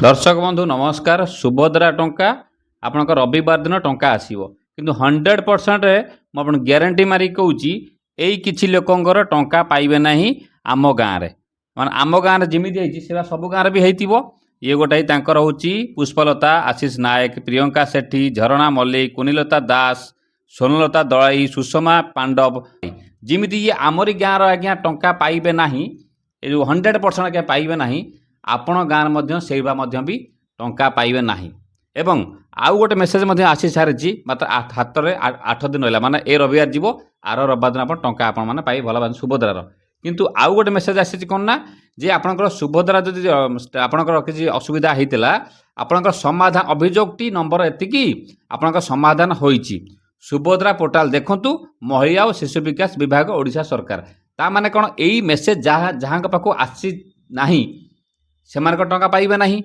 दर्शक बंधु नमस्कार। सुभद्रा टंका आपण रविवार दिन टंका आसो किंतु 100% मुझे ग्यारंटी मारी कहूँ यही किसी लोकंर टंका पाइबे ना आम गाँव में माने आम गाँव में जमी से सब गाँव भी हो ये गोटाई हूँ पुष्पलता आशीष नायक प्रियंका सेठी झरणा मल्लिक कुनीलता दास सोनलता दलाई सुषमा पांडव जमी ये आमरी गाँव आज्ञा टंका पाइबे ना ये जो 100% आज्ञा पाइबे ना आपण गाँव से भी टंका पाइबे ना एवं आउ गोटे मेसेज आसी सारी मात्र हाथ में 8 दिन रहा माने ए रविवार जीव आर रविवार दिन आप टंका आपण मैंने पाई भल सुभद्रार किंतु आउ गोटे मेसेज आसी कौन ना जे आपणकर सुभद्रा जदि आपणकर किसी असुविधा होता आपणकर समाधान अभियोगटी नंबर एतिकी आपणकर समाधान होईची सुभद्रा पोर्टाल देखंतु महिला और शिशु विकास विभाग ओडिशा सरकार ता माने कौन यही मेसेज जहाँ जहाँ पाखु आसी नाही सेमानक टंका पाइबे नाही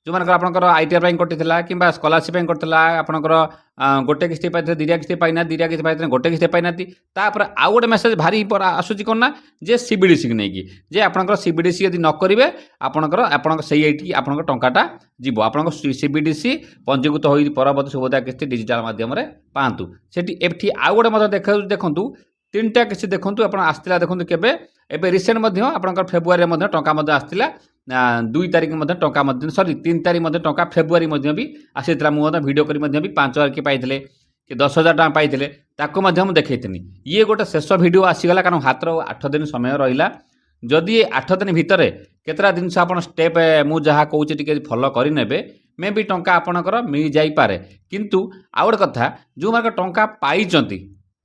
जो मानकर आपणकर आईटीआर कटिला कि स्कॉलरशिप कटिला आपणकर गोटे किस्ती पाई दिरिया किस्ती पाइना दिरिया किस्ती पाई गोटे किस्ती पाइना तापर आउ गोटे मेसेज भारी आसूची कौन ना जे सीबीडीसी की नहीं जे आपणकर सीबीडीसी यदि न करेंगे आपणकर आपण से आपणकर टंकाटा जीव आपण सीबीडीसी पंजीकृत हो परवर्ती सुविधा किस्ती डिजिटाल माध्यम पातु से आउ गोटे देखु 3टा किस्ती देखूँ आप आसला देखूँ केवे एबे रिसेंट आपणकर फेब्रुआरी टंका आसला 2 तारिख टंका सरी 3 तारिख टंका फेब्रुआरी भी आसी मुझे भिडियो करी भी 5,000 कि पाइले कि 10,000 टका पाइले ताको मुझे देखी ये गोटे शेष भिडियो आसीगला कारण हाथ 8 दिन समय रहा जदि 8 दिन भितर केतरा जिनस आप स्टेप मुझे कौचे टी फॉलो करें मे भी टंका आपणकर मिल जापे किंतु आउ गोटे कथा जो मार्क टंका पाई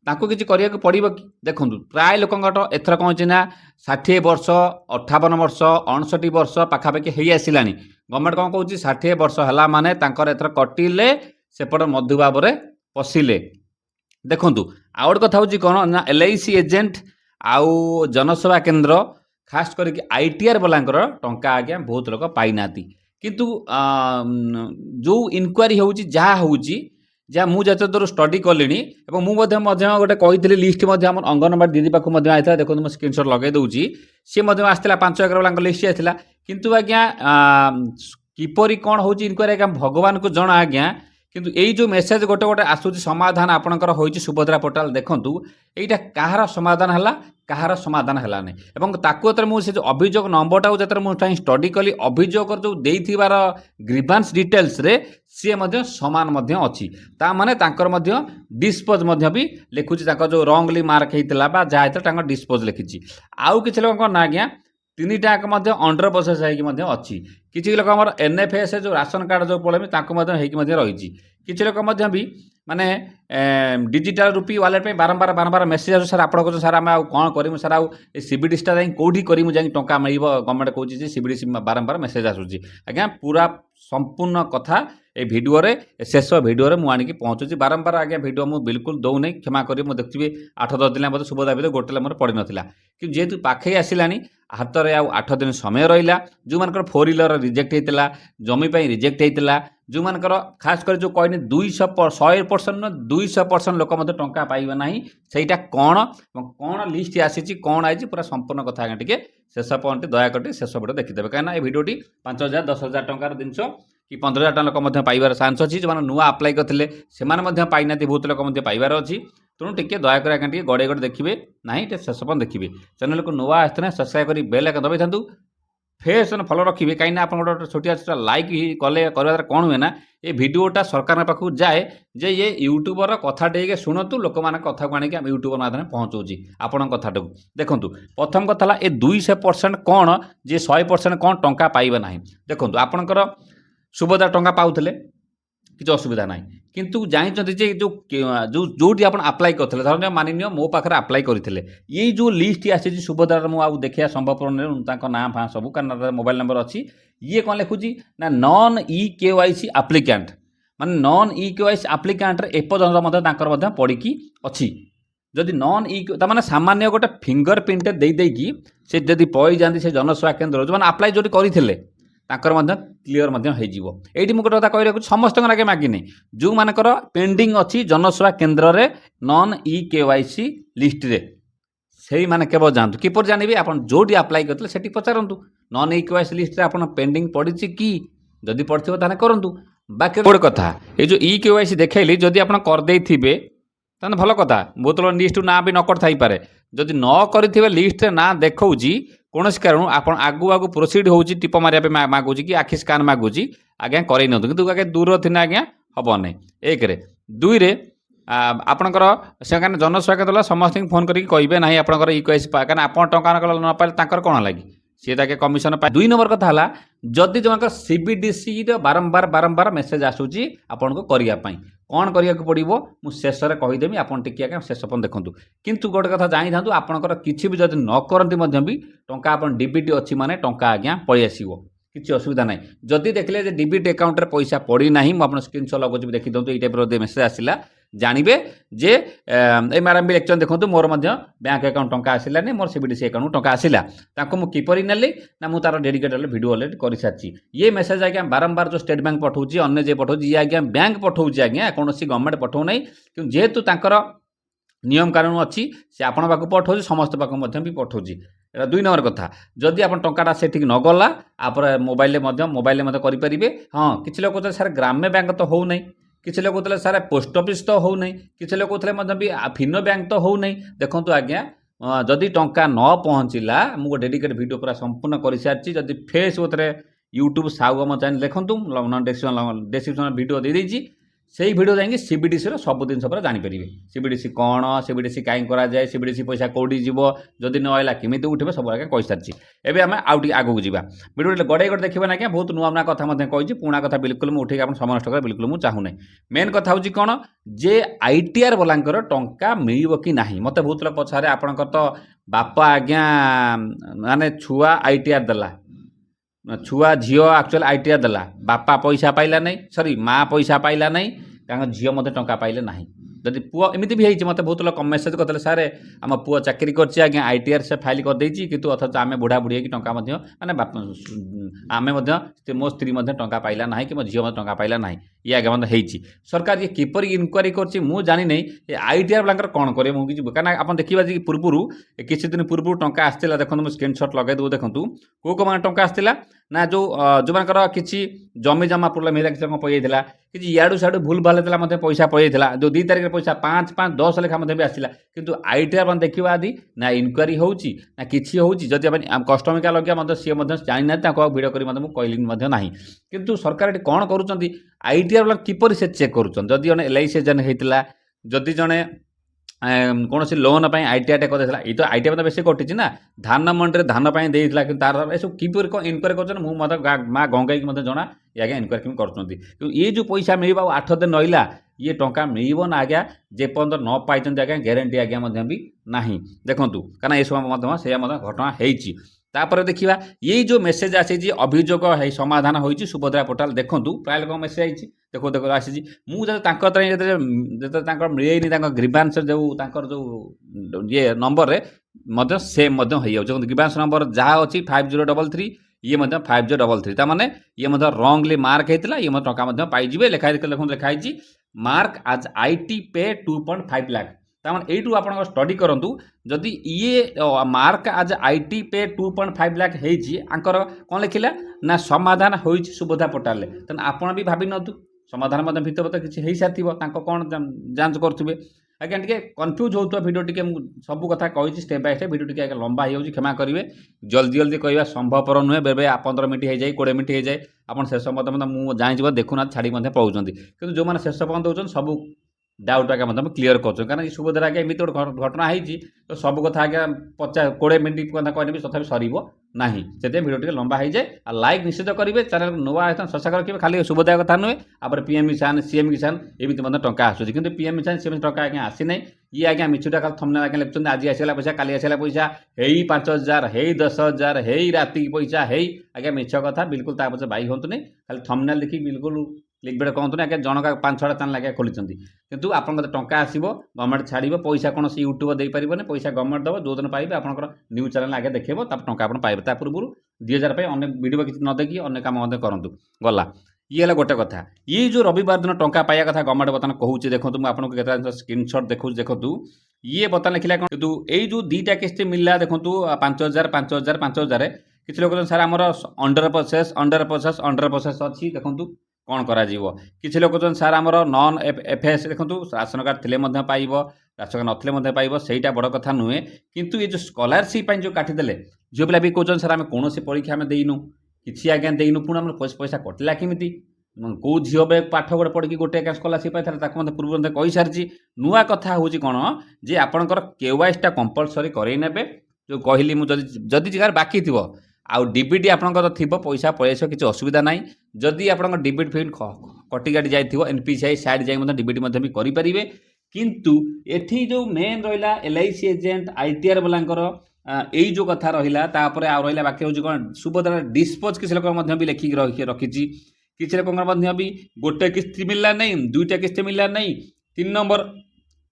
ताको किसी करिया को पड़ो कि देखूँ प्राय लोक एथर कौन ना 60 वर्ष 58 वर्ष 59 वर्ष पाखापाखि हो आसला गवर्नमेंट कौन कौन 60 वर्ष है माने एथर कटिले सेपट मधु भाव पशिले देखूँ आउ गोटे कथा हूँ कौन ना LIC एजेंट आउ जनसेवा केन्द्र खास करके ITR वालांकर टंका आज्ञा बहुत लोक पाईना किंतु जो इनक्वारी हो जहाँ हो जहाँ मुझे दूर स्टडी कली गोटे कही लिस्ट अंगनवाड़ी दीदी पाखु आई देखो मुझे स्क्रीनशॉट लगे दूसरी सी आसला 5 एकर वाला लिस्ट आसला किंतु आज्ञा किपरि कौन हो इनक्वारी आज्ञा भगवान को जना आज्ञा किंतु यही जो मेसेज गोटे गोटे आसूची समाधान आपणकर होइछि सुभद्रा पोर्टाल देखंतु एटा कहार समाधान हला कहार समाधान हला नै एवं ताकु एतर मु से जो अभियोग नंबरटा जतर मु स्टडी कली अभियोग जो देइथिबार ग्रीवांस डिटेल्स रे सी मध्य समान मध्य अछि ता माने तांकर मध्य डिस्पोज मध्य भी लिखुछि तांकर जो रॉन्गली मार्क हेतिला बा जा हेतला तांकर डिस्पोज लिखिछि आउ किछ लोक ना आज्ञा 3टा अंडर प्रोसेस होगी किसी लोक आम NFS जो राशन कार्ड जो पड़े रही किसी लोक भी माने डिजिटल रूपी वालेट बारंबार बारंबार मेसेज आस सर आप सर आम कौन करूँ सर आउ सीबीडीसी कौटी करूँ जाए टंका मिल गवर्नमेंट कौन सीबीडीसी बारंबार मेसेज आसूँ आज्ञा पूरा संपूर्ण कथा ए भिडियो रे शेष भिडियो रे मुझे पहुँचुची बारंबार आज्ञा भिडियो मुझे बिल्कुल दौना क्षमा करी मुझे देखिए 8-10 दिन बोलते सुभद्रा भितर गोटे मोर पड़ नाला कि जेहेतु पाखे आसला हाथ में आउ 8 दिन समय रहा जो मान 4 व्हीलर रिजेक्ट होता जमी रिजेक्ट होता जो मान खास कर जो कहनी 100% 200% लोक टंका पाइबे ना सहीटा कौन कौन लिस्ट आसी कौन आई पूरा संपूर्ण कथा आज्ञा टे शेष पॉइंट दयाकर शेष भिडियो देखिदेवे कहीं ये भिडियोटी 5,000 10,000 टंकार जिनस कि 15,000 टका लोक पाइबार चान्स अच्छी जो नुआ आप्लाय करते से पाइना बहुत लोक पाइबार अच्छी तेणु टे दयाकर आज्ञा टे गड़े गड़े देखिए ना शेष पर्यटन देखिए चैनल को नुआ आसते सब्सक्राइब कर बेल आइकन दबाई था फेस फॉलो रखिए कहीं आप छोटिया छोटा लाइक कले कर कौन हुए ना ये भिडियोटा सरकार पाखु जाए जे ये यूट्यूबर कथा टे शुणु लोक मैंने कथा को आनिक यूट्यूबर माध्यम पहुँचाऊँगी आपण कथाटा देखूँ प्रथम कथा ये 200% कौन जे 100% कौन टंका पाइबे ना देखूँ आपणकर सुभद्रा टंका पाउले किसी असुविधा ना किंतु जानते जो जोटी आप आप्लाय करते धर माननीय मो पाखे आप्लाय करते ये जो लिस्ट आसी सुभद्रा मुझे देखा संभवपर ना फा सब कारण मोबाइल नंबर अच्छी ये कौन लिखुची ना नॉन EKYC आप्लिकांट माने नॉन EKYC आप्लिकांट एपर्तंत पड़ी अच्छी जदि नॉन मैंने सामान्य गोटे फिंगर प्रिंट देकी से जदि पई जाती से जनसेवा केन्द्र जो मैंने आप्लाय जो करते क्लीयर ये मुझे कथा कही रखुच्छी समस्त आगे मागिनी जो मानकर पेंडिंग अच्छी जनसेवा केन्द्र रे नॉन EKYC लिस्ट रे से मैंने केवल जानतु किपर जानवे आप जोटी आप्लाय करते पचारतु नॉन EKYC लिस्ट रे आप पेंडिंग पड़ी कि जदि पढ़िथिबो ताने करंतु बाकी गोटे कथा ये जो EKYC देखैली जदि आपण कर देइथिबे ताने भल कथा बहुत लोग लिस्ट ना भी न कर थाई पारे जदि न करिथिबे लिस्ट रे ना देखौजी कोनोसी कारण आपण आगु आगु प्रोसीड होउची टिप मारिया पे मागुची कि आखि स्कैन मागुची आज्ञा करै नथु किंतु आगे दूर थिना आज्ञा हबो नै एक रे दुई रे आपणकर से जनसेवा केन्द्र समस्त फोन करके कहे ना आपंकर EKYC कारण आप टंका न पाइले तांकर कौन लगी सी ताके कमिशन पाए। 2 नंबर कथा है जदि जो CBDC बारंबार बारंबार मेसेज आसूची आपन को करने कौन करिया पड़ो मुझे शेष में कहीदेवी आपन टिके आगे शेष पर्यटन देखूँ किंतु गोटे कथा जानी था आपंकर किसी भी जब न करती भी टंका आप डीबीटी अच्छी माने टंका आज्ञा पलि आसो किसी असुविधा ना जदि देखले डीबीटी अकाउंट रे पैसा पड़ी ना मुझे स्क्रीनशॉट लगुच देखी दिखाँ ये टाइप मेसेज आसला जानवे जे ए मैडम भी लेक्चर देखो मोर बैंक अकाउंट टंका आसलानी मोर CBDC अकाउंट टंका आसला मुझे किपरि नेली ना मुझे तार डेडिकेटेड वीडियो अलरेडी कर सारी ये मेसेज आज्ञा बारंबार जो स्टेट बैंक पठाऊँ अन्य जे पठाऊँ ये आज्ञा बैंक पठाऊँ आज्ञा कौन गवर्नमेंट पठाऊ ना कि जेहेतु तांकर नियम कानून अच्छी से आपण पाक पठाऊँ समस्त पाक भी पठाऊँ। 2 नंबर कथा जदि आप टंकाटा से ठीक न गला आप मोबाइल करें हाँ किसी लोग कहते सर ग्राम्य बैंक तो हो नहीं किसी लोग कहते सारे पोस्ट ऑफिस तो हो नहीं किसी लोग कहते भी फिनो बैंक तो हो नहीं देखूँ आज्ञा जदि टंका न पहुँचला मुझे डेडिकेट वीडियो पूरा संपूर्ण कर सारी जदि फेसबुक यूट्यूब सागम चैनल देखूँ डिस्क्रिप्शन वीडियो दे देती से वीडियो जाएंगे CBDC सब जिन पर जापर CBDC कौन CBDC कहीं कराए CBDC पैसा कौटी जीव जदि न आइला केमी उठे सब आगे कही सारी एवं आम आगे आगू जा वीडियो गड़े गड़े देखिए ना बहुत नुआ नुआ कथा कही पुणा कथा बिल्कुल मुझे उठे समय नष्ट कर बिल्कुल मुझे चाहूना मेन कथा हूँ कौन जे ITR वालांकर टंका मिल कि ना मत बहुत लोग पचारे आपंकर तो बापा आज्ञा माने छुआ ITR देला छुआ झील एक्चुअल ITR देला बापा पैसा पाइला नहीं सॉरी माँ पैसा पाइला नहीं झील मत टंका पाइले ना जदि पुआ एमती भी होती मत बहुत लोग मेसेज करते सारे आम पुआ चाकरी कर आज्ञा ITR से फाइल करदे कि अथच आम बुढ़ा बुढ़ी टंका माने आम मो स्त्री टंका पाइला ना कि मो झील टंका पाइला ना ये आगे होती सरकार ये किपर इनक्वारी कर जानी नहीं ITR वाला कौन करे मुझे कहीं आप देखा पूर्व किसी दिन पूर्व टंका आसाला देखो मुझे स्क्रीनशॉट लगे दूँ देखूँ कौ कौन टंका आसाला ना जो जो मानकर किसी जमी जमा प्रोब्लेम है किसी पड़ेगा कि याडू साडू भूल भाल होता पैसा पड़ेगा जो 2 तारिख पैसा 5, 5, 10 लेखा भी आसला किंतु ITR मैंने देखा आदि ना इनक्वारी होची ना किसी होची जदि कस्टमर केयर लगे सी जानी ना भिडियो कर कहली ना किंतु सरकार ये कौन करुँच ITR वाला किपर से चेक करुँच जदि जन LIC एजेंट होता जदि जड़े कौन सी लोन ITR टे कर ये तो ITR बेस कटी ना धान मंडी धान देता कि तार सब किपर इनक्वारी कर माँ गंगाई जना ये आज्ञा इनक्वारी कर ये जो पैसा मिल 8 दिन रहा ये टंका मिल ना आज्ञा जेपर्यंत न पाई आज्ञा ग्यारंटी आज्ञा भी ना देखूँ कारण ये सब से घटना होती तापर देखा ये जो मेसेज आसी अभियोग है समाधान होती सुभद्रा पोर्टाल देखूँ प्राय लोग मेसेज आई देखो देखो आसी मुझे मिलेनी ग्रीवांस जो ये नंबर रे सेम हो ग्रीवांस नंबर जहाँ अच्छी 5033 ये 5033 तार ये रंगली मार्क होता ये टंका पाइबे लिखाई लिखाई मार्क आज IT पे 2.5 लाख तार यू आप स्टडी करूँ जदि ये मार्क आज IT पे 2.5 लाख होकर कौन लिखला ना समाधान हो सुभद्रा पोर्टाल तेना आपड़ भी भावी नतु समाधान भितर किसी हो सारी कौन जांच करुवे आज्ञा टे कन्फ्यूज होता वीडियो टी सब कथा कही step by step video T लंबा हो क्षमा करेंगे जल्दी जल्दी कहवा संभवपर नुहे बेबे 15 मिनट हो जाए 20 मिनट हो जाए आप शेष मतलब मुझे जानी देखुना छाड़ी पलाउं कि जो मैंने शेष पर्यटन होती सब डाउट आगे क्लीयर कर ये सुभद्रा आगे एमती गोटे घटना होती तो सब कथा आगे 20 मिनट कथा कहने तथा सर ना से वीडियो टी लंबा हो जाए और लाइक निश्चित करेंगे चैनल नुआ सशा रखिए खाली सुभद्रा कथा नुहे आप PM किसान CM किसान एमती टंका आसूँ कि PM किसान CM टंका आगे आसी ना ये आज्ञा मिछुटा खाली थंबनेल आगे लिखुं आज आसला पैसा काली आसला पैसा हे 5,000 हे 10,000 हे राति पैसा हे आज्ञा मिछ कथा बिल्कुल पचे बाई हूँ नहीं खाली थंबनेल देखिए बिल्कुल क्लिक बेट कहतु आगे जनका 5-6टा चैनल आगे खोली किंतु आप टंका आसो गवर्नमेंट छाड़ पैसा कौन से यूट्यूब दे पारे पैसा गवर्नमेंट देव जो दिन पाइबे आपंकर न्यूज चैनल आगे देखेब टंका आप पाइबे पूर्व 2000 अनेक वीडियो किसी न देखिए अनेक काम करूँ गला ये है गोटे कथा ये जो रविवार दिन टंका पाया कथा गवर्नमेंट बर्तमान कहूँ देखो मुझे आपको स्क्रीनशॉट देखो देखो ये बर्तमान लिखला किंतु ये जो 2टा किस्ती मिलला देखो 5,000 5,000 5,000 କିଛି ଲୋକ କହୁଛନ୍ତି ସାର୍ ଆମର ଅଣ୍ଡର ପ୍ରୋସେସ୍ ଅଛି, ଦେଖନ୍ତୁ କ'ଣ କରାଯିବ। କିଛି ଲୋକ କହୁଛନ୍ତି ସାର୍ ଆମର ନନ୍ ଏଫ୍ଏସ୍, ଦେଖନ୍ତୁ ରାସନ କାର୍ଡ଼ ଥିଲେ ମଧ୍ୟ ପାଇବ, ରାସନ କାର୍ଡ଼ ନଥିଲେ ମଧ୍ୟ ପାଇବ, ସେଇଟା ବଡ଼ କଥା ନୁହେଁ। କିନ୍ତୁ ଏ ଯେଉଁ ସ୍କଲାରସିପ୍ ପାଇଁ ଯେଉଁ କାଟିଦେଲେ, ଝିଅ ପିଲା ବି କହୁଛନ୍ତି ସାର୍ ଆମେ କୌଣସି ପରୀକ୍ଷା ଆମେ ଦେଇନୁ, କିଛି ଆଜ୍ଞା ଦେଇନୁ, ପୁଣି ଆମର ପଇସା କଟିଲା କେମିତି? କେଉଁ ଝିଅ ବେ ପାଠ ଗୋଟେ ପଢ଼ିକି ଗୋଟେ ଆଜ୍ଞା ସ୍କଲାରସିପ୍ ପାଇଥିଲା, ତାକୁ ମଧ୍ୟ ପୂର୍ବରୁ ମଧ୍ୟ କହିସାରିଛି। ନୂଆ କଥା ହେଉଛି କ'ଣ ଯେ ଆପଣଙ୍କର KYCଟା କମ୍ପଲସରି କରେଇ ନେବେ। ଯେଉଁ କହିଲି ମୁଁ, ଯଦି ଜାଗାରେ ବାକି ଥିବ ଆଉ ଡିବିଟି ଆପଣଙ୍କର ଥିବ, ପଇସା ପଳେଇ ଆସିବ, କିଛି ଅସୁବିଧା ନାହିଁ। ଯଦି ଆପଣଙ୍କ ଡିବିଟ୍ ଫିଟ୍ କଟିକାଟି ଯାଇଥିବ, NPCI ସାଇଡ଼୍ ଯାଇ ମଧ୍ୟ ଡିବିଟି ମଧ୍ୟ ବି କରିପାରିବେ। କିନ୍ତୁ ଏଠି ଯେଉଁ ମେନ୍ ରହିଲା LIC ଏଜେଣ୍ଟ, ITR ବାଲାଙ୍କର ଏଇ ଯେଉଁ କଥା ରହିଲା, ତାପରେ ଆଉ ରହିଲା ବାକି ହେଉଛି କ'ଣ ସୁଭଦ୍ରା ଡିସ୍ପୋଜ୍, କିଛି ଲୋକ ମଧ୍ୟ ବି ଲେଖିକି ରଖିଛି। କିଛି ଲୋକଙ୍କର ମଧ୍ୟ ବି ଗୋଟେ କିସ୍ତି ମିଳିଲା ନାହିଁ, ଦୁଇଟା କିସ୍ତି ମିଳିଲା ନାହିଁ, 3 ନମ୍ବର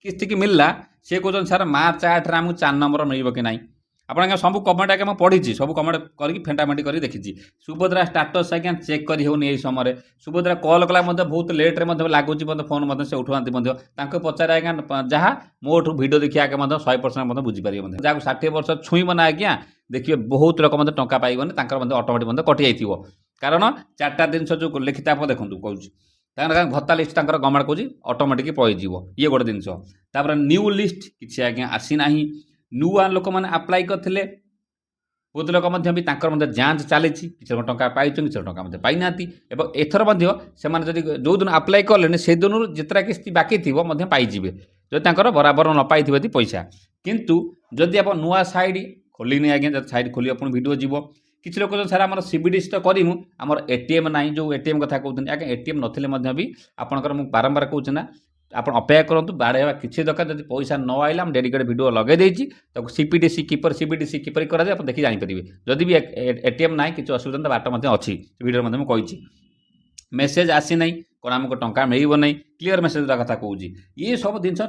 କିସ୍ତିକି ମିଳିଲା, ସେ କହୁଛନ୍ତି ସାର୍ ମାର୍ଚ୍ଚ 8ରେ ଆମକୁ 4 ନମ୍ବର ମିଳିବ କି ନାହିଁ। ଆପଣ ଆଜ୍ଞା ସବୁ କମେଣ୍ଟ ଆଜ୍ଞା ମୁଁ ପଢ଼ିଛି, ସବୁ କମେଣ୍ଟ କରିକି ଫେଣ୍ଟାଫେଣ୍ଟି କରି ଦେଖିଛି। ସୁଭଦ୍ରା ଷ୍ଟାଟସ୍ ଆଜ୍ଞା ଚେକ୍ କରି ହେଉନି ଏଇ ସମୟରେ। ସୁଭଦ୍ରା କଲ୍ କଲା ମଧ୍ୟ ବହୁତ ଲେଟ୍ରେ ମଧ୍ୟ ଲାଗୁଛି, ମଧ୍ୟ ଫୋନ୍ ମଧ୍ୟ ସେ ଉଠୁନାହାନ୍ତି ମଧ୍ୟ। ତାଙ୍କୁ ପଚାରେ ଆଜ୍ଞା ଯାହା ମୋଠୁ ଭିଡ଼ିଓ ଦେଖି ଆଜ୍ଞା ମଧ୍ୟ 100% ମଧ୍ୟ ବୁଝିପାରିବେ ମଧ୍ୟ। ଯାହାକୁ 60 ବର୍ଷ ଛୁଇଁବ ନା ଆଜ୍ଞା, ଦେଖିବେ ବହୁତ ଲୋକ ମଧ୍ୟ ଟଙ୍କା ପାଇବନି, ତାଙ୍କର ମଧ୍ୟ ଅଟୋମେଟିକ୍ ମଧ୍ୟ କଟିଯାଇଥିବ। କାରଣ 4ଟା ଜିନିଷ ଯେଉଁ ଲେଖିଥାଏ ଆପଣ ଦେଖନ୍ତୁ, କହୁଛି ତାଙ୍କର ଭତ୍ତା ଲିଷ୍ଟ ତାଙ୍କର ଗଭର୍ଣ୍ଣମେଣ୍ଟ କହୁଛି ଅଟୋମେଟିକ୍ ପଳେଇଯିବ, ଇଏ ଗୋଟେ ଜିନିଷ। ତାପରେ ନ୍ୟୁ ଲିଷ୍ଟ କିଛି ଆଜ୍ଞା ଆସିନାହିଁ। ନୂଆ ଲୋକମାନେ ଆପ୍ଲାଏ କରିଥିଲେ, ବହୁତ ଲୋକ ମଧ୍ୟ ବି ତାଙ୍କର ମଧ୍ୟ ଯାଞ୍ଚ ଚାଲିଛି, କିଛି ଲୋକ ଟଙ୍କା ପାଇଛନ୍ତି, କିଛି ଟଙ୍କା ମଧ୍ୟ ପାଇନାହାନ୍ତି। ଏବଂ ଏଥର ମଧ୍ୟ ସେମାନେ ଯଦି ଯେଉଁଦିନ ଆପ୍ଲାଏ କଲେଣି ସେଦିନରୁ ଯେତେଟା କିସ୍ତି ବାକି ଥିବ ମଧ୍ୟ ପାଇଯିବେ, ଯଦି ତାଙ୍କର ବରାବର ନ ପାଇଥିବେ ଯଦି ପଇସା। କିନ୍ତୁ ଯଦି ଆପଣ ନୂଆ ସାଇଟ୍ ଖୋଲିନି ଆଜ୍ଞା, ଯଦି ସାଇଟ୍ ଖୋଲିବ ପୁଣି ଭିଡ଼ିଓ ଯିବ। କିଛି ଲୋକ କହୁଛନ୍ତି ସାର୍ ଆମର CBDC ତ କରିମୁ, ଆମର ATM ନାହିଁ, ଯେଉଁ ATM କଥା କହୁଛନ୍ତି ଆଜ୍ଞା, ATM ନଥିଲେ ମଧ୍ୟ ବି ଆପଣଙ୍କର, ମୁଁ ବାରମ୍ବାର କହୁଛି ନା, ଆପଣ ଅପେକ୍ଷା କରନ୍ତୁ, ବାଡ଼େଇବା କିଛି ଦରକାର। ଯଦି ପଇସା ନ ଆଇଲା ମୁଁ ଡେଡିକେଟ୍ ଭିଡ଼ିଓ ଲଗାଇ ଦେଇଛି, ତାକୁ CBDC କିପରି କରାଯାଏ ଆପଣ ଦେଖି ଜାଣିପାରିବେ। ଯଦି ବି ATM ନାହିଁ କିଛି ଅସୁବିଧା ନାହିଁ, ବାଟ ମଧ୍ୟ ଅଛି, ଭିଡ଼ିଓରେ ମଧ୍ୟ ମୁଁ କହିଛି। ମେସେଜ୍ ଆସିନାହିଁ, କ'ଣ ଆମକୁ ଟଙ୍କା ମିଳିବ ନାହିଁ, କ୍ଲିୟର ମେସେଜ୍ କଥା କହୁଛି। ଇଏ ସବୁ ଜିନିଷ।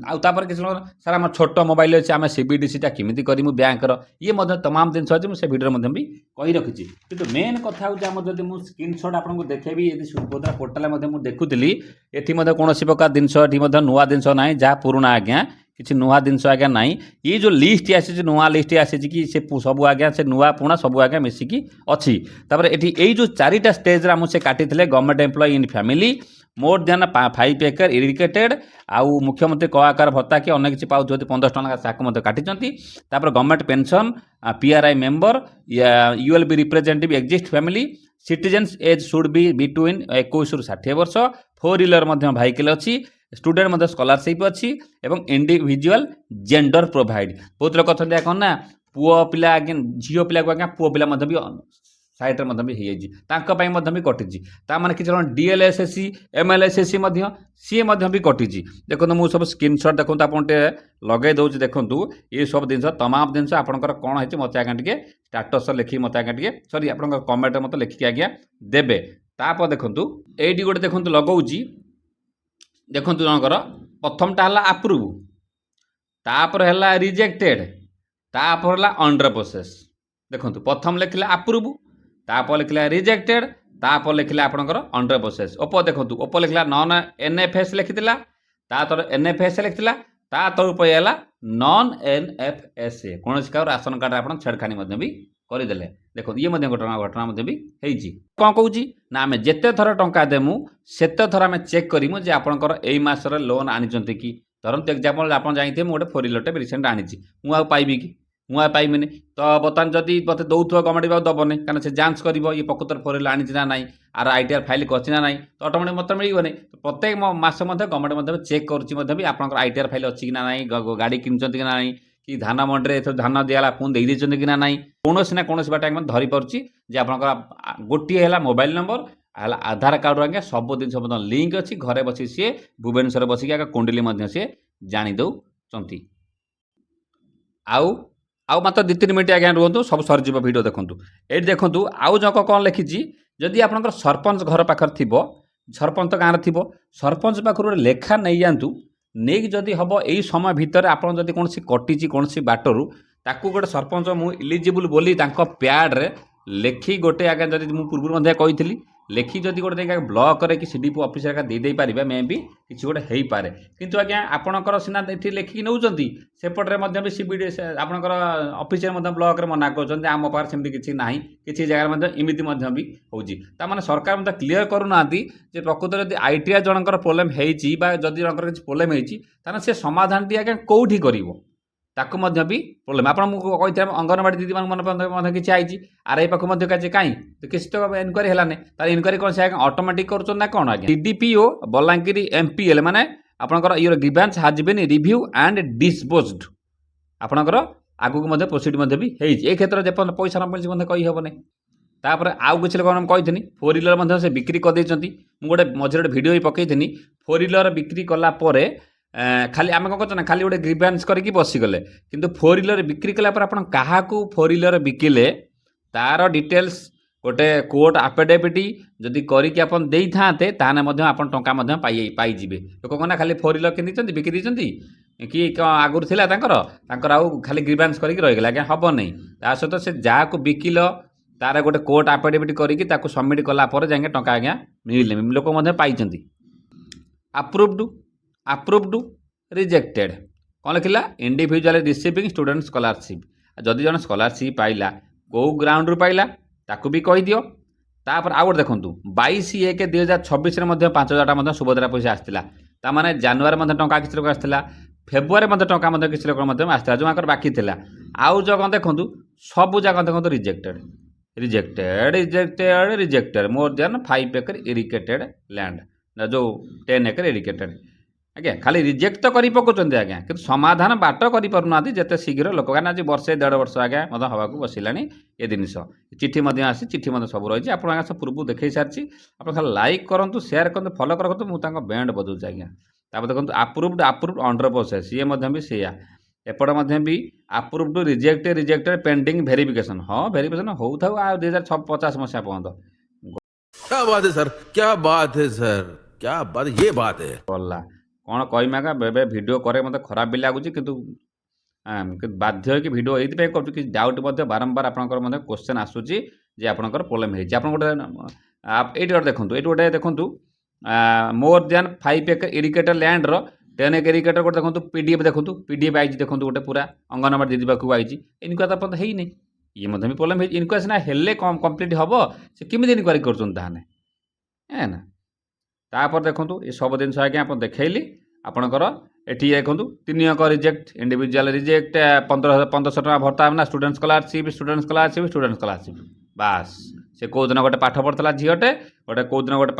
ଆଉ ତାପରେ କିଛି ଲୋକ ସାର୍ ଆମର ଛୋଟ ମୋବାଇଲ୍ ଅଛି, ଆମେ CBDCଟା କେମିତି କରିମୁ ବ୍ୟାଙ୍କର, ଇଏ ମଧ୍ୟ ତମାମ ଜିନିଷ ଅଛି, ମୁଁ ସେ ଭିଡ଼ିଓରେ ମଧ୍ୟ ବି କହି ରଖିଛି। କିନ୍ତୁ ମେନ୍ କଥା ହେଉଛି ଆମର, ଯଦି ମୁଁ ସ୍କ୍ରିନଶଟ୍ ଆପଣଙ୍କୁ ଦେଖେଇବି, ଯଦି ସୁଭଦ୍ରା ପୋର୍ଟାଲ ମଧ୍ୟ ମୁଁ ଦେଖୁଥିଲି, ଏଠି ମଧ୍ୟ କୌଣସି ପ୍ରକାର ଜିନିଷ, ଏଠି ମଧ୍ୟ ନୂଆ ଜିନିଷ ନାହିଁ, ଯାହା ପୁରୁଣା ଆଜ୍ଞା, କିଛି ନୂଆ ଜିନିଷ ଆଜ୍ଞା ନାହିଁ। ଇଏ ଯେଉଁ ଲିଷ୍ଟ ଆସିଛି, ନୂଆ ଲିଷ୍ଟ ଆସିଛି କି ସେ ସବୁ ଆଜ୍ଞା, ସେ ନୂଆ ପୁରୁଣା ସବୁ ଆଜ୍ଞା ମିଶିକି ଅଛି। ତାପରେ ଏଠି ଏଇ ଯେଉଁ 4ଟା ଷ୍ଟେଜ୍ରେ ଆମକୁ ସେ କାଟିଥିଲେ, government employee in family, more than 5 acre irrigated, ଆଉ ମୁଖ୍ୟମନ୍ତ୍ରୀ କଳାକାର ଭତ୍ତା କି ଅନ୍ୟ କିଛି ପାଉଥିବ 15 ଟଙ୍କା, ତାକୁ ମଧ୍ୟ କାଟିଛନ୍ତି। ତାପରେ government pension, PRI member, ULB representative exist family, citizens age should be between 21ରୁ 60 ବର୍ଷ, 4 ହ୍ୱିଲର ମଧ୍ୟ ଭାଇକେଲ୍ ଅଛି, ଷ୍ଟୁଡେଣ୍ଟ ମଧ୍ୟ ସ୍କଲାରସିପ୍ ଅଛି, ଏବଂ ଇଣ୍ଡିଭିଜୁଆଲ ଜେଣ୍ଡର ପ୍ରୋଭାଇଡ୍। ବହୁତ ଲୋକ ଅଛନ୍ତି କ'ଣ ନା, ପୁଅ ପିଲା ଆଜ୍ଞା, ଝିଅ ପିଲାକୁ ଆଜ୍ଞା ପୁଅ ପିଲା ମଧ୍ୟ ବି ସାଇଟ୍ରେ ମଧ୍ୟ ବି ହେଇଯାଇଛି, ତାଙ୍କ ପାଇଁ ମଧ୍ୟ ବି କଟିଛି। ତାମାନେ କିଛି ଜଣ DLSSC, MLSSC ମଧ୍ୟ, ସିଏ ମଧ୍ୟ ବି କଟିଛି। ଦେଖନ୍ତୁ ମୁଁ ସବୁ ସ୍କ୍ରିନଶଟ୍ ଦେଖନ୍ତୁ, ଆପଣ ଟିକେ ଲଗାଇ ଦେଉଛି, ଦେଖନ୍ତୁ ଏ ସବୁ ଜିନିଷ, ତମାମ ଜିନିଷ ଆପଣଙ୍କର କ'ଣ ହେଇଛି ମୋତେ ଆଜ୍ଞା ଟିକେ ଷ୍ଟାଟସ୍ ଲେଖିକି ମୋତେ ଆଜ୍ଞା ଟିକେ, ସରି ଆପଣଙ୍କ କମେଣ୍ଟରେ ମୋତେ ଲେଖିକି ଆଜ୍ଞା ଦେବେ। ତାପରେ ଦେଖନ୍ତୁ ଏଇଠି ଗୋଟେ ଦେଖନ୍ତୁ ଲଗାଉଛି, ଦେଖନ୍ତୁ ଜଣଙ୍କର ପ୍ରଥମଟା ହେଲା ଆପ୍ରୁଭ୍, ତାପରେ ହେଲା ରିଜେକ୍ଟେଡ୍, ତାପରେ ହେଲା ଅଣ୍ଡର ପ୍ରୋସେସ୍। ଦେଖନ୍ତୁ ପ୍ରଥମ ଲେଖିଲେ ଆପ୍ରୁଭ୍, ତାପରେ ଲେଖିଲା ରିଜେକ୍ଟେଡ୍, ତାପରେ ଲେଖିଲା ଆପଣଙ୍କର ଅଣ୍ଡର ପ୍ରୋସେସ୍। ଓପର ଦେଖନ୍ତୁ, ଓପର ଲେଖିଲା ନନ୍ NFS ଲେଖିଥିଲା, ତା ତଳେ NFS ଲେଖିଥିଲା, ତା ତଳକୁ ପଳେଇଗଲା ନନ୍ NFSA, କୌଣସି କାହାର ରାସନ କାର୍ଡ଼ ଆପଣ ଛେଡ଼ଖାନି ମଧ୍ୟ ବି କରିଦେଲେ। ଦେଖନ୍ତୁ ଇଏ ମଧ୍ୟ ଘଟଣା ମଧ୍ୟ ବି ହେଇଛି। କ'ଣ କହୁଛି ନା, ଆମେ ଯେତେ ଥର ଟଙ୍କା ଦେମୁ ସେତେ ଥର ଆମେ ଚେକ୍ କରିମୁ ଯେ ଆପଣଙ୍କର ଏଇ ମାସରେ ଲୋନ୍ ଆଣିଛନ୍ତି କି। ଧରନ୍ତୁ ଏକ୍ଜାମ୍ପଲ୍ ଆପଣ ଜାଣିଥିବେ, ମୁଁ ଗୋଟେ 4 ହ୍ୱିଲରଟେ ରିସେଣ୍ଟ ଆଣିଛି, ମୁଁ ଆଉ ପାଇବି କି? ମୁଁ ଆଉ ପାଇବିନି। ତ ବର୍ତ୍ତମାନ ଯଦି ମୋତେ ଦେଉଥିବ ଗଭର୍ଣ୍ଣମେଣ୍ଟ ଆଉ ଦେବନି, କାରଣ ସେ ଯାଞ୍ଚ କରିବ ଇଏ ପ୍ରକୃତରେ 4 ହ୍ୱିଲର ଆଣିଛି ନା ନାହିଁ, ଆର ITR ଫାଇଲ୍ କରିଛି ନା ନାହିଁ, ତ ଅଟୋମେଟିକ୍ ମୋତେ ମିଳିବନି। ପ୍ରତ୍ୟେକ ମାସ ମଧ୍ୟ ଗଭର୍ଣ୍ଣମେଣ୍ଟ ମଧ୍ୟ ଚେକ୍ କରୁଛି, ମଧ୍ୟ ବି ଆପଣଙ୍କର ITR ଫାଇଲ୍ ଅଛି କି ନା ନାହିଁ, ଗାଡ଼ି କିଣିଛନ୍ତି କି ନା ନାହିଁ, କି ଧାନ ମଣ୍ଡିରେ ଏଥର ଧାନ ଦିଆହେଲା ପୁଣି ଦେଇଦେଇଛନ୍ତି କି ନା ନାହିଁ, କୌଣସି ନା କୌଣସି ବାଟେ ଆଜ୍ଞା ଧରିପାରୁଛି ଯେ ଆପଣଙ୍କର ଗୋଟିଏ ହେଲା ମୋବାଇଲ୍ ନମ୍ବର, ହେଲା ଆଧାର କାର୍ଡ଼ରୁ ଆଜ୍ଞା ସବୁ ଜିନିଷ ମଧ୍ୟ ଲିଙ୍କ୍ ଅଛି। ଘରେ ବସି ସିଏ ଭୁବନେଶ୍ୱରରେ ବସିକି ଆଜ୍ଞା କୁଣ୍ଡିଲି ମଧ୍ୟ ସିଏ ଜାଣି ଦେଉଛନ୍ତି। ଆଉ ମାତ୍ର 2-3 ମିନିଟ୍ ଆଜ୍ଞା ରୁହନ୍ତୁ, ସବୁ ସରିଯିବ ଭିଡ଼ିଓ ଦେଖନ୍ତୁ। ଏଇଠି ଦେଖନ୍ତୁ ଆଉ ଜଣକ କ'ଣ ଲେଖିଛି, ଯଦି ଆପଣଙ୍କର ସରପଞ୍ଚ ଘର ପାଖରେ ଥିବ, ସରପଞ୍ଚ ଗାଁରେ ଥିବ, ସରପଞ୍ଚ ପାଖରୁ ଗୋଟେ ଲେଖା ନେଇଯାଆନ୍ତୁ, ନେଇକି ଯଦି ହେବ ଏଇ ସମୟ ଭିତରେ ଆପଣ ଯଦି କୌଣସି କଟିଛି କୌଣସି ବାଟରୁ, ତାକୁ ଗୋଟେ ସରପଞ୍ଚ ମୁଁ ଇଲିଜିବୁଲ୍ ବୋଲି ତାଙ୍କ ପ୍ୟାଡ଼୍ରେ ଲେଖି ଗୋଟେ ଆଜ୍ଞା, ଯଦି ମୁଁ ପୂର୍ବରୁ ମଧ୍ୟ କହିଥିଲି, ଲେଖି ଯଦି ଗୋଟେ ଦେଇକି ବ୍ଲକରେ କି CDP ଅଫିସ୍ ଏକା ଦେଇ ପାରିବେ ମେ ବି କିଛି ଗୋଟେ ହେଇପାରେ। କିନ୍ତୁ ଆଜ୍ଞା ଆପଣଙ୍କର ସିନା ଏଠି ଲେଖିକି ନେଉଛନ୍ତି, ସେପଟରେ ମଧ୍ୟ ବି CBD ଆପଣଙ୍କର ଅଫିସରେ ମଧ୍ୟ ବ୍ଲକରେ ମନା କରୁଛନ୍ତି ଆମ ପାଖରେ ସେମିତି କିଛି ନାହିଁ, କିଛି ଜାଗାରେ ମଧ୍ୟ ଏମିତି ମଧ୍ୟ ବି ହେଉଛି। ତାମାନେ ସରକାର ମଧ୍ୟ କ୍ଲିୟର କରୁନାହାନ୍ତି ଯେ ପ୍ରକୃତରେ ଯଦି ITR ଜଣଙ୍କର ପ୍ରୋବ୍ଲେମ୍ ହେଇଛି ବା ଯଦି ଜଣଙ୍କର କିଛି ପ୍ରୋବ୍ଲେମ୍ ହେଇଛି ତାହେଲେ ସେ ସମାଧାନଟି ଆଜ୍ଞା କେଉଁଠି କରିବ, ତାକୁ ମଧ୍ୟ ବି ପ୍ରୋବ୍ଲେମ୍। ଆପଣ ମୁଁ କହିଥିଲି ଅଙ୍ଗନବାଡ଼ି ଦିଦିମାନଙ୍କୁ ମଧ୍ୟ କିଛି ଆଇଛି, RI ପାଖକୁ ମଧ୍ୟ କିଛି କାହିଁ କିଛି ତ ଇନକ୍ୱାରି ହେଲାନି। ତାର ଇନକ୍ୱାରି କ'ଣ ସେ ଆଜ୍ଞା ଅଟୋମେଟିକ୍ କରୁଛନ୍ତି ନା କ'ଣ ଆଜ୍ଞା? DDPO ବଲାଙ୍ଗୀର MPL ମାନେ ଆପଣଙ୍କର your grievance has been review and disposed, ଆପଣଙ୍କର ଆଗକୁ ମଧ୍ୟ ପ୍ରୋସିଡ୍ ମଧ୍ୟ ବି ହେଇଛି। ଏ କ୍ଷେତ୍ରରେ ଯେପର୍ଯ୍ୟନ୍ତ ପଇସା ନ ମିଳିଛି ମଧ୍ୟ କହିହେବନି। ତାପରେ ଆଉ କିଛି ଲୋକ ମୁଁ କହିଥିଲି 4 ହ୍ୱିଲର ମଧ୍ୟ ସେ ବିକ୍ରି କରିଦେଇଛନ୍ତି। ମୁଁ ଗୋଟେ ମଝିରେ ଗୋଟେ ଭିଡ଼ିଓ ବି ପକେଇଥିଲି 4 ହ୍ୱିଲର ବିକ୍ରି କଲା ପରେ ଖାଲି ଆମେ କ'ଣ କରୁଛୁ ନା ଖାଲି ଗୋଟେ ଗ୍ରିଭାନ୍ସ କରିକି ବସିଗଲେ, କିନ୍ତୁ 4 ହ୍ୱିଲର ବିକ୍ରି କଲା ପରେ ଆପଣ କାହାକୁ 4 ହ୍ୱିଲର ବିକିଲେ ତାର ଡିଟେଲ୍ସ ଗୋଟେ କୋର୍ଟ ଆଫିଡେଭିଟ୍ ଯଦି କରିକି ଆପଣ ଦେଇଥାନ୍ତେ ତାହେଲେ ମଧ୍ୟ ଆପଣ ଟଙ୍କା ମଧ୍ୟ ପାଇଯିବେ। ଲୋକ କ'ଣ ନା ଖାଲି 4 ହ୍ୱିଲର କିଣିଛନ୍ତି ବିକି ଦେଇଛନ୍ତି କି ଆଗରୁ ଥିଲା ତାଙ୍କର ଆଉ ଖାଲି ଗ୍ରିଭାନ୍ସ କରିକି ରହିଗଲା, ଆଜ୍ଞା ହେବ ନାହିଁ। ତା ସହିତ ସେ ଯାହାକୁ ବିକିଲ ତାର ଗୋଟେ କୋର୍ଟ ଆଫିଡେଭିଟ୍ କରିକି ତାକୁ ସବମିଟ୍ କଲା ପରେ ଯାଇକି ଟଙ୍କା ଆଜ୍ଞା ମିଳିଲେ ଲୋକ ମଧ୍ୟ ପାଇଛନ୍ତି। ଆପ୍ରୁଭ୍ଡ ରିଜେକ୍ଟେଡ୍ କ'ଣ ଲେଖିଲା ଇଣ୍ଡିଭିଜୁଆଲି ରିସିଭିଂ ଷ୍ଟୁଡେଣ୍ଟ ସ୍କଲାରସିପ୍। ଯଦି ଜଣେ ସ୍କଲାରସିପ୍ ପାଇଲା କେଉଁ ଗ୍ରାଉଣ୍ଡରୁ ପାଇଲା ତାକୁ ବି କହିଦିଅ। ତାପରେ ଆଉ ଗୋଟେ ଦେଖନ୍ତୁ 22/1/2026ରେ ମଧ୍ୟ 5,000 ଟଙ୍କା ମଧ୍ୟ ସୁଭଦ୍ରା ପଇସା ଆସିଥିଲା। ତାମାନେ ଜାନୁଆରୀ ମଧ୍ୟ ଟଙ୍କା କିଛି ଲୋକ ଆସିଥିଲା, ଫେବୃଆରୀ ମଧ୍ୟ ଟଙ୍କା ମଧ୍ୟ କିଛି ଲୋକ ମଧ୍ୟ ଆସିଥିଲା ଯେଉଁମାନଙ୍କର ବାକି ଥିଲା। ଆଉ ଯେଉଁ କ'ଣ ଦେଖନ୍ତୁ ସବୁ ଜାଗା ଦେଖନ୍ତୁ ରିଜେକ୍ଟେଡ୍ ମୋର୍ ଦେନ୍ 5 ଏକର ଇରିଗେଟେଡ୍ ଲ୍ୟାଣ୍ଡ, ଯେଉଁ 10 ଏକର ଇରିଗେଟେଡ୍। ଆଜ୍ଞା ଖାଲି ରିଜେକ୍ଟ ତ କରି ପକାଉଛନ୍ତି ଆଜ୍ଞା, କିନ୍ତୁ ସମାଧାନ ବାଟ କରିପାରୁନାହାନ୍ତି ଯେତେ ଶୀଘ୍ର ଲୋକ। କାରଣ ଆଜି ବର୍ଷେ 1.5 ବର୍ଷ ଆଜ୍ଞା ମଧ୍ୟ ହେବାକୁ ବସିଲାଣି ଏ ଜିନିଷ। ଚିଠି ମଧ୍ୟ ଆସିଛି, ଚିଠି ମଧ୍ୟ ସବୁ ରହିଛି, ଆପଣ ଆଜ୍ଞା ସବୁ ପୂର୍ବରୁ ଦେଖାଇ ସାରିଛି। ଆପଣ ଖାଲି ଲାଇକ୍ କରନ୍ତୁ, ସେୟାର କରନ୍ତୁ, ଫଲୋ କରନ୍ତୁ, ମୁଁ ତାଙ୍କ ବ୍ୟାଣ୍ଡ ବଜାଉଛି ଆଜ୍ଞା। ତାପରେ ଦେଖନ୍ତୁ ଆପ୍ରୁଭ୍ଡ ଅଣ୍ଡର ପ୍ରୋସେସ୍, ଇଏ ମଧ୍ୟ ବି ସେଇଆ। ଏପଟେ ମଧ୍ୟ ବି ଆପ୍ରୁଭ୍ଡ ରିଜେକ୍ଟେଡ୍ ପେଣ୍ଡିଂ ଭେରିଫିକେସନ୍। ହଁ ଭେରିଫିକେସନ୍ ହେଉଥାଉ ଆଉ 2050 ମସିହା ପର୍ଯ୍ୟନ୍ତ। क्या बात है सर, क्या बात है सर, क्या बात, ये बात है। ଗଲା କ'ଣ କହିମି ଆଜ୍ଞା, ଏବେ ଭିଡ଼ିଓ କରେ ମୋତେ ଖରାପ ବି ଲାଗୁଛି, କିନ୍ତୁ ବାଧ୍ୟ ହୋଇକି ଭିଡ଼ିଓ ଏଇଥିପାଇଁ କରୁଛୁ କିଛି ଡାଉଟ୍ ମଧ୍ୟ ବାରମ୍ବାର ଆପଣଙ୍କର ମଧ୍ୟ କ୍ୱେଶ୍ଚନ୍ ଆସୁଛି ଯେ ଆପଣଙ୍କର ପ୍ରୋବ୍ଲେମ୍ ହେଇଛି। ଆପଣ ଗୋଟେ ଏଇଠି ଗୋଟେ ଦେଖନ୍ତୁ ମୋର୍ ଦେନ୍ 5 ଏକର ଇରିଗେଟେଡ୍ ଲ୍ୟାଣ୍ଡର 10 ଏକର ଇରିଗେଟେଡ୍ ଗୋଟେ ଦେଖନ୍ତୁ PDF ଆଇଛି ଦେଖନ୍ତୁ ଗୋଟେ ପୁରା ଅଙ୍ଗନବାଡ଼ି ଦିଦି ପାଖକୁ ଆଇଛି। ଇନକ୍ୱାରି ତ ପର୍ଯ୍ୟନ୍ତ ହେଇନି, ଇଏ ମଧ୍ୟ ବି ପ୍ରୋବ୍ଲେମ୍ ହେଇଛି। ଇନକ୍ୱାରି ସିନା ହେଲେ କମ୍ପ୍ଲିଟ୍ ହେବ, ସେ କେମିତି ଇନକ୍ୱାରି କରୁଛନ୍ତି ତାହେଲେ ନା। ତାପରେ ଦେଖନ୍ତୁ ଏ ସବୁ ଜିନିଷ ଆଜ୍ଞା ଆପଣ ଦେଖେଇଲି। ଆପଣଙ୍କର ଏଠି ଦେଖନ୍ତୁ 3 ଅଙ୍କ ରିଜେକ୍ଟ, ଇଣ୍ଡିଭିଜୁଆଲ ରିଜେକ୍ଟ, 1500 ଟଙ୍କା ଭତ୍ତା ନା ଷ୍ଟୁଡେଣ୍ଟ ସ୍କଲାରସିପ୍। ବାସ୍ ସେ କେଉଁଦିନ ଗୋଟେ ପାଠ ପଢ଼ୁଥିଲା ଝିଅଟେ, ଗୋଟେ କେଉଁଦିନ ଗୋଟେ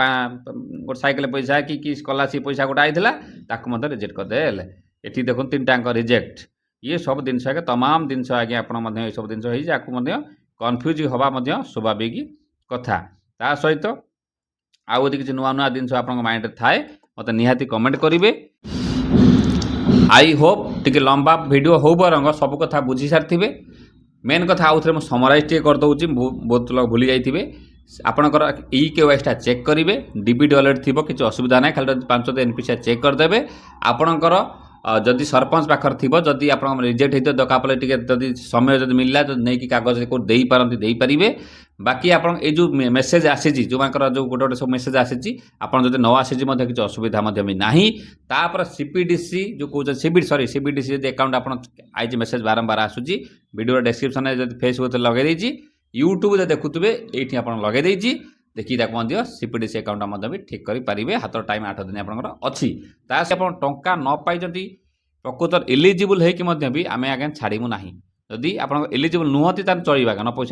ସାଇକେଲ ପଇସା କି ସ୍କଲାରସିପ୍ ପଇସା ଗୋଟେ ଆଇଥିଲା ତାକୁ ମଧ୍ୟ ରିଜେକ୍ଟ କରିଦେଲେ। ଏଠି ଦେଖନ୍ତୁ 3ଟା ଅଙ୍କ ରିଜେକ୍ଟ। ଇଏ ସବୁ ଜିନିଷ ଆଜ୍ଞା ତମାମ ଜିନିଷ ଆଜ୍ଞା ଆପଣ ମଧ୍ୟ ଏସବୁ ଜିନିଷ ହେଇଛି, ଆକୁ ମଧ୍ୟ କନଫ୍ୟୁଜ୍ ହେବା ମଧ୍ୟ ସ୍ୱାଭାବିକ କଥା। ତା ସହିତ ଆଉ ଯଦି କିଛି ନୂଆ ଜିନିଷ ଆପଣଙ୍କ ମାଇଣ୍ଡରେ ଥାଏ ମୋତେ ନିହାତି କମେଣ୍ଟ କରିବେ। ଆଇ ହୋପ୍ ଟିକେ ଲମ୍ବା ଭିଡ଼ିଓ ହେଉ ବରଂ ସବୁ କଥା ବୁଝି ସାରିଥିବେ। ମେନ୍ କଥା ଆଉ ଥରେ ମୁଁ ସମରାଇଜ୍ ଟିକେ କରିଦେଉଛି, ବହୁତ ଲୋକ ଭୁଲି ଯାଇଥିବେ। ଆପଣଙ୍କର EKYCଟା ଚେକ୍ କରିବେ, DBD ଅଲରେଡ଼ି ଥିବ, କିଛି ଅସୁବିଧା ନାହିଁ, ଖାଲି 5 NPC ଚେକ୍ କରିଦେବେ। ଆପଣଙ୍କର ଯଦି ସରପଞ୍ଚ ପାଖରେ ଥିବ, ଯଦି ଆପଣଙ୍କ ରିଜେକ୍ଟ ହେଇଥିବ ଦରକାର ପଡ଼ିଲେ ଟିକେ ଯଦି ସମୟ ଯଦି ମିଳିଲା ଯଦି ନେଇକି କାଗଜ କେଉଁଠି ଦେଇପାରନ୍ତି ଦେଇପାରିବେ। ବାକି ଆପଣ ଏଇ ଯେଉଁ ମେସେଜ୍ ଆସିଛି ଯେଉଁମାନଙ୍କର ଯେଉଁ ଗୋଟେ ସବୁ ମେସେଜ୍ ଆସିଛି, ଆପଣ ଯଦି ନ ଆସିଛି ମଧ୍ୟ କିଛି ଅସୁବିଧା ମଧ୍ୟ ବି ନାହିଁ। ତାପରେ CPDC ଯେଉଁ କହୁଛନ୍ତି CBDC ଯଦି ଆକାଉଣ୍ଟ ଆପଣ ଆଇଛି ମେସେଜ୍ ବାରମ୍ବାର ଆସୁଛି, ଭିଡ଼ିଓର ଡେସ୍କ୍ରିପ୍ସନରେ ଯଦି ଫେସବୁକ୍ ଲଗାଇ ଦେଇଛି, ୟୁଟ୍ୟୁବ୍ ଯଦି ଦେଖୁଥିବେ ଏଇଠି ଆପଣ ଲଗାଇ ଦେଇଛି, ଦେଖିକି ତାକୁ ମଧ୍ୟ CPDC ଆକାଉଣ୍ଟ ମଧ୍ୟ ବି ଠିକ୍ କରିପାରିବେ। ହାତର ଟାଇମ୍ 8 ଦିନ ଆପଣଙ୍କର ଅଛି। ତା ସହ ଆପଣ ଟଙ୍କା ନ ପାଇଛନ୍ତି ପ୍ରକୃତରେ ଏଲିଜିବୁଲ୍ ହେଇକି ମଧ୍ୟ ବି ଆମେ ଆଜ୍ଞା ଛାଡ଼ିବୁ ନାହିଁ। ଯଦି ଆପଣ ଏଲିଜିବୁଲ୍ ନୁହନ୍ତି ତାହେଲେ ଚଳିବା, ନ ପଇସା